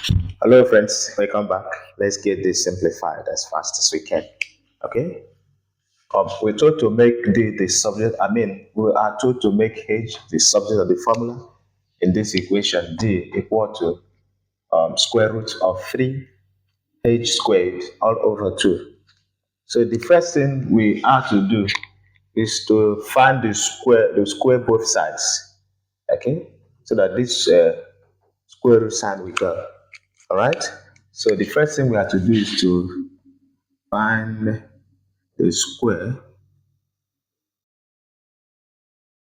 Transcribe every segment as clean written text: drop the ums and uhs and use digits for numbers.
Hello, friends. Welcome back. Let's get this simplified as fast as we can. Okay. We're told to make the subject. We are told to make h the subject of the formula in this equation. D equal to square root of 3h squared all over 2. So the first thing we have to do is to find the square both sides. Okay. So that this square root sign will go. All right. So the first thing we have to do is to find the square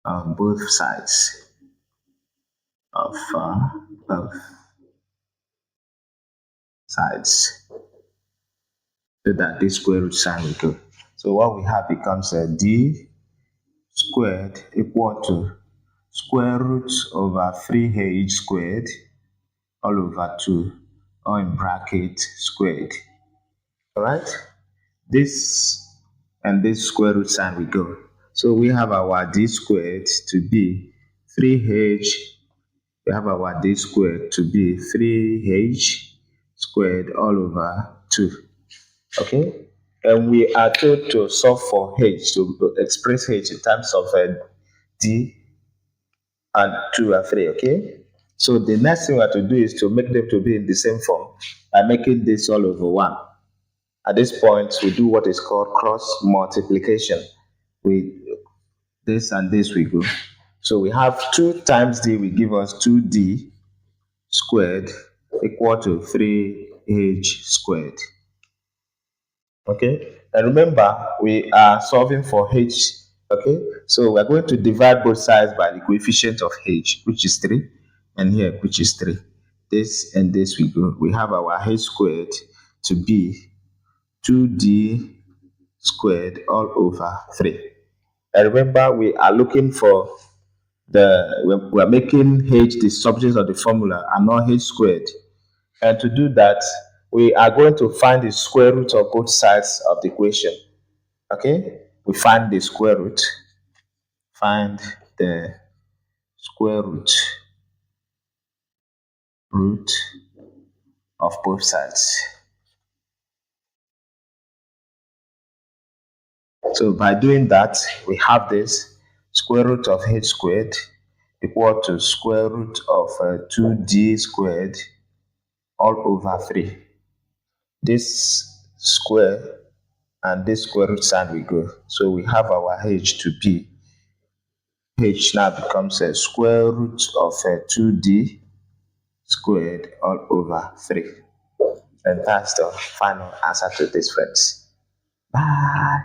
on both sides of sides so that this square root sign will go. So what we have becomes a d squared equal to square root over 3h squared all over 2 or in bracket squared. All right. This and this square root sign will go. So we have our d squared to be 3h. We have our d squared to be 3h squared all over 2. Okay? And we are told to solve for h, to express h in terms of d and 2 and 3. Okay? So the next thing we have to do is to make them to be in the same form by making this all over 1. At this point, we do what is called cross multiplication. We this and this we go. So we have 2 times d will give us 2d squared equal to 3h squared. Okay, and remember we are solving for h. Okay, so we're going to divide both sides by the coefficient of h, which is 3, and here, which is 3. This and this we go. We have our h squared to be 2d squared all over 3. And remember, we are looking for we're making h the subject of the formula and not h squared. And to do that, we are going to find the square root of both sides of the equation. Okay? We find the square root. Find the square root of both sides. So by doing that, we have this square root of h squared equal to square root of 2d squared all over 3. This square and this square root sign will go. So we have our h to be. H now becomes a square root of 2d squared all over 3. And that's the final answer to this, friends. Bye.